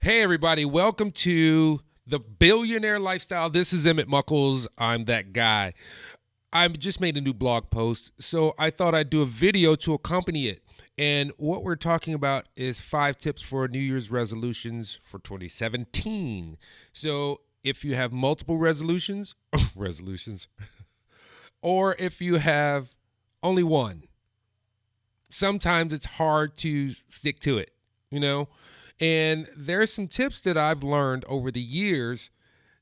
Hey, everybody. Welcome to the Billionaire Lifestyle. This is Emmett Muckles. I'm that guy. I just made a new blog post, so I thought I'd do a video to accompany it. And what we're talking about is 5 tips for New Year's resolutions for 2017. So if you have multiple resolutions, or if you have only one, sometimes it's hard to stick to it, you know? And there's some tips that I've learned over the years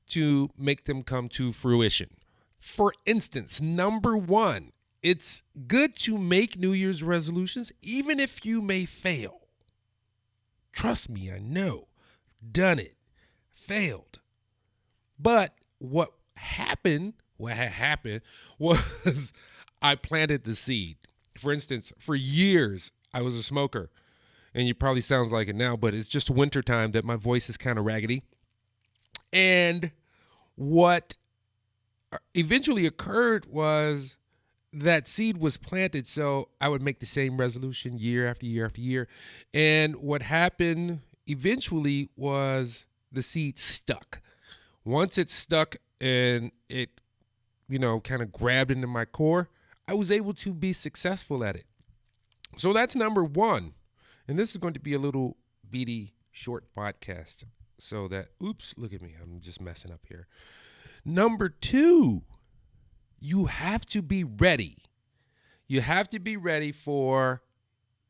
to make them come to fruition. For instance, number 1, it's good to make New Year's resolutions even if you may fail. Trust me, I know. Done it. Failed. But what happened was I planted the seed. For instance, for years, I was a smoker. And it probably sounds like it now, but it's just wintertime that my voice is kind of raggedy. And what eventually occurred was that seed was planted, so I would make the same resolution year after year after year. And what happened eventually was the seed stuck. Once it stuck and it, kind of grabbed into my core, I was able to be successful at it. So that's number 1. And this is going to be a little beady short podcast. So that, look at me. I'm just messing up here. Number 2, you have to be ready. You have to be ready for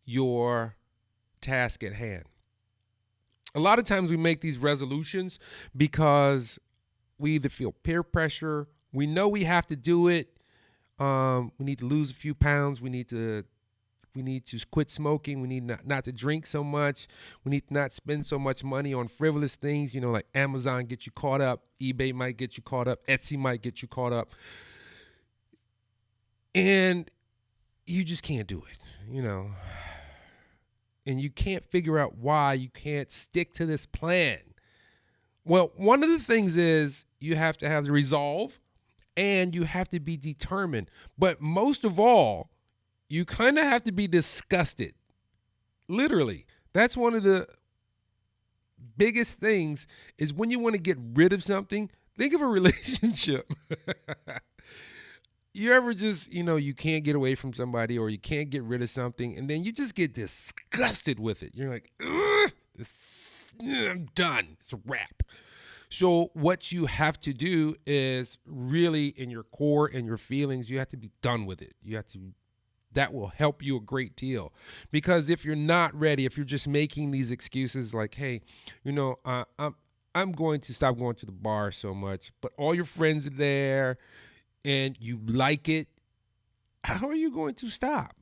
your task at hand. A lot of times we make these resolutions because we either feel peer pressure, we know we have to do it, we need to lose a few pounds, we need to quit smoking. We need not to drink so much. We need to not spend so much money on frivolous things, like Amazon get you caught up. eBay might get you caught up. Etsy might get you caught up. And you just can't do it, And you can't figure out why you can't stick to this plan. Well, one of the things is you have to have the resolve and you have to be determined. But most of all, you kind of have to be disgusted. Literally. That's one of the biggest things is when you want to get rid of something, think of a relationship. You ever just, you can't get away from somebody or you can't get rid of something and then you just get disgusted with it. You're like, I'm done. It's a wrap. So what you have to do is really in your core and your feelings, you have to be done with it. That will help you a great deal. Because if you're not ready, if you're just making these excuses like, hey, I'm going to stop going to the bar so much, but all your friends are there and you like it, how are you going to stop?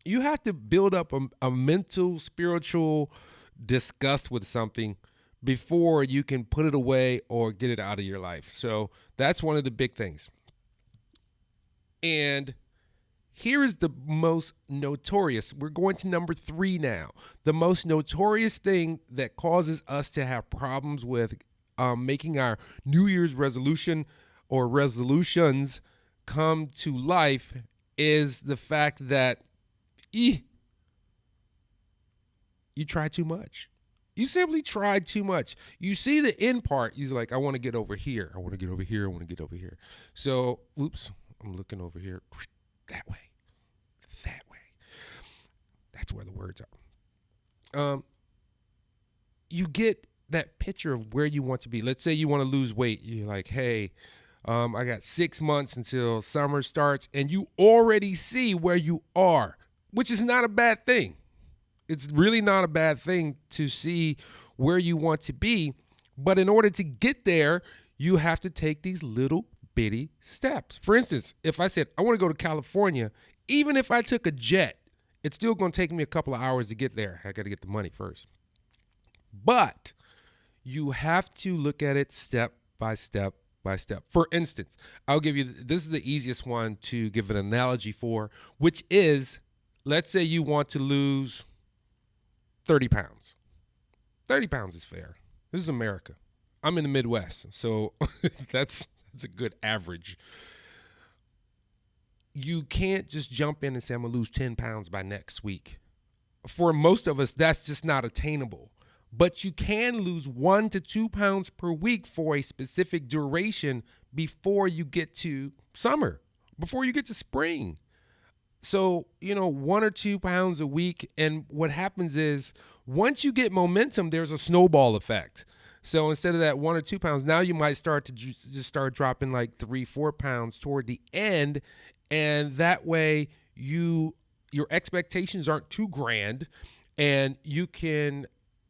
You have to build up a mental, spiritual disgust with something before you can put it away or get it out of your life. So that's one of the big things. And here is the most notorious. We're going to number 3 now. The most notorious thing that causes us to have problems with making our New Year's resolution or resolutions come to life is the fact that you try too much. You simply tried too much. You see the end part. You're like, I want to get over here. I want to get over here. I want to get over here. So, I'm looking over here. That way. That's where the words are. You get that picture of where you want to be. Let's say you want to lose weight. You're like, hey, I got 6 months until summer starts, and you already see where you are, which is not a bad thing. It's really not a bad thing to see where you want to be. But in order to get there, you have to take these little bitty steps. For instance, if I said, I want to go to California, even if I took a jet, it's still going to take me a couple of hours to get there. I got to get the money first. But you have to look at it step by step by step. For instance, this is the easiest one to give an analogy for, which is, let's say you want to lose 30 pounds. 30 pounds is fair. This is America. I'm in the Midwest, so that's a good average. You can't just jump in and say, I'm going to lose 10 pounds by next week. For most of us, that's just not attainable. but you can lose 1 to 2 pounds per week for a specific duration before you get to summer, before you get to spring. So, 1 or 2 pounds a week. And what happens is once you get momentum, there's a snowball effect. So instead of that 1 or 2 pounds, now you might start to just start dropping like 3, 4 pounds toward the end. And that way your expectations aren't too grand and you can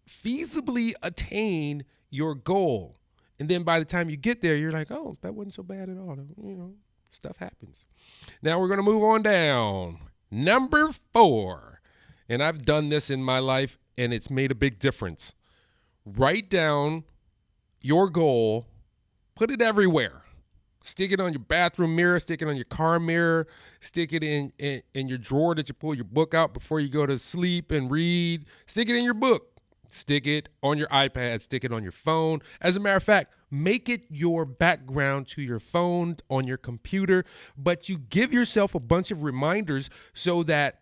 feasibly attain your goal. And then by the time you get there, you're like, oh, that wasn't so bad at all. Stuff happens. Now we're going to move on down. Number 4. And I've done this in my life and it's made a big difference. Write down your goal, put it everywhere. Stick it on your bathroom mirror, stick it on your car mirror, stick it in your drawer that you pull your book out before you go to sleep and read. Stick it in your book. Stick it on your iPad, stick it on your phone. As a matter of fact, make it your background to your phone, on your computer, but you give yourself a bunch of reminders so that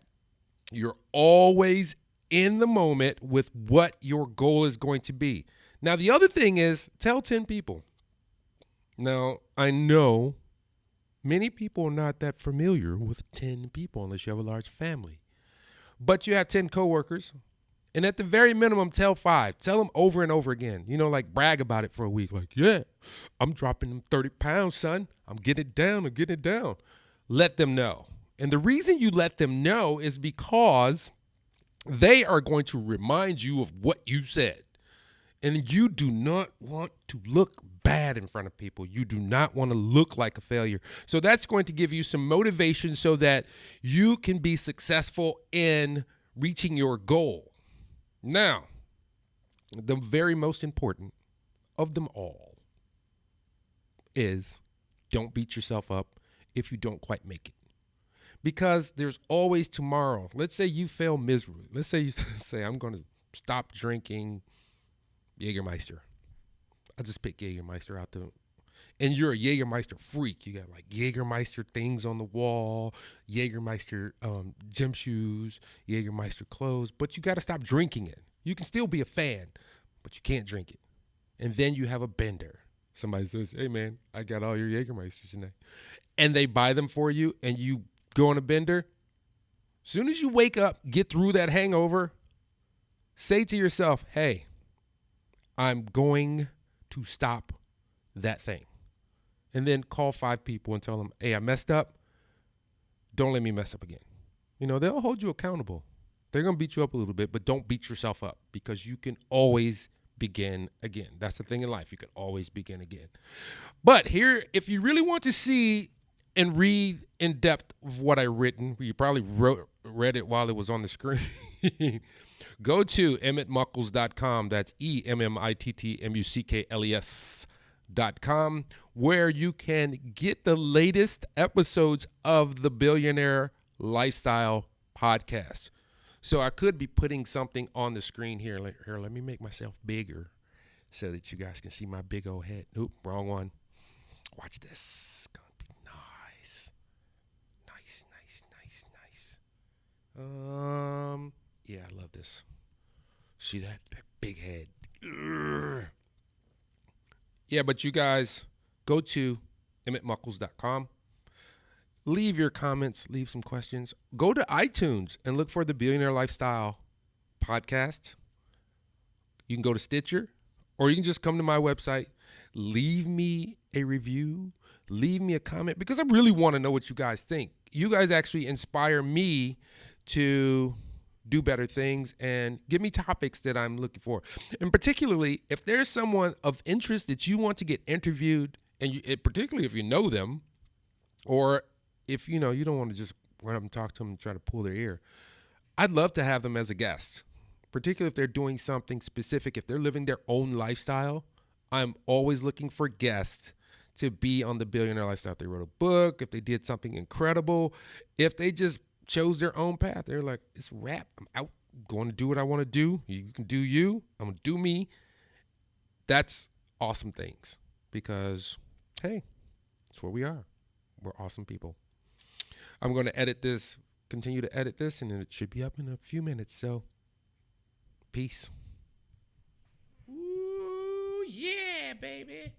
you're always in the moment with what your goal is going to be. Now, the other thing is tell 10 people. Now, I know many people are not that familiar with 10 people unless you have a large family, but you have 10 coworkers. And at the very minimum, tell 5. Tell them over and over again. Like brag about it for a week. Like, yeah, I'm dropping them 30 pounds, son. I'm getting it down. I'm getting it down. Let them know. And the reason you let them know is because they are going to remind you of what you said. And you do not want to look bad in front of people. You do not want to look like a failure. So that's going to give you some motivation so that you can be successful in reaching your goal. Now, the very most important of them all is don't beat yourself up if you don't quite make it. Because there's always tomorrow. Let's say you fail miserably. Let's say you say, I'm going to stop drinking Jägermeister. I'll just pick Jägermeister out there. And you're a Jägermeister freak. You got like Jägermeister things on the wall, Jägermeister gym shoes, Jägermeister clothes, but you got to stop drinking it. You can still be a fan, but you can't drink it. And then you have a bender. Somebody says, hey man, I got all your Jägermeisters tonight. And they buy them for you and you go on a bender. As soon as you wake up, get through that hangover, say to yourself, hey, I'm going to stop that thing. And then call 5 people and tell them, hey, I messed up. Don't let me mess up again. They'll hold you accountable. They're going to beat you up a little bit, but don't beat yourself up because you can always begin again. That's the thing in life. You can always begin again. But here, if you really want to see and read in depth of what I've written, you probably read it while it was on the screen. Go to emmettmuckles.com. That's EMMITTMUCKLES.com, where you can get the latest episodes of the Billionaire Lifestyle Podcast. So I could be putting something on the screen here. Here, let me make myself bigger so that you guys can see my big old head. Oop, wrong one. Watch this. It's going to be nice. Nice. Yeah, I love this. See that big head. Urgh. Yeah, but you guys go to emmettmuckles.com. Leave your comments, leave some questions. Go to iTunes and look for the Billionaire Lifestyle Podcast. You can go to Stitcher, or you can just come to my website, leave me a review, leave me a comment, because I really want to know what you guys think. You guys actually inspire me to do better things and give me topics that I'm looking for. And particularly, if there's someone of interest that you want to get interviewed, and particularly if you know them, or if you don't want to just run up and talk to them and try to pull their ear, I'd love to have them as a guest, particularly if they're doing something specific, if they're living their own lifestyle. I'm always looking for guests to be on the Billionaire Lifestyle. If they wrote a book, if they did something incredible, if they just chose their own path. They're like, it's a wrap. I'm out, going to do what I want to do. You can do you. I'm going to do me. That's awesome things because, hey, that's where we are. We're awesome people. I'm going to continue to edit this, and then it should be up in a few minutes. So, peace. baby.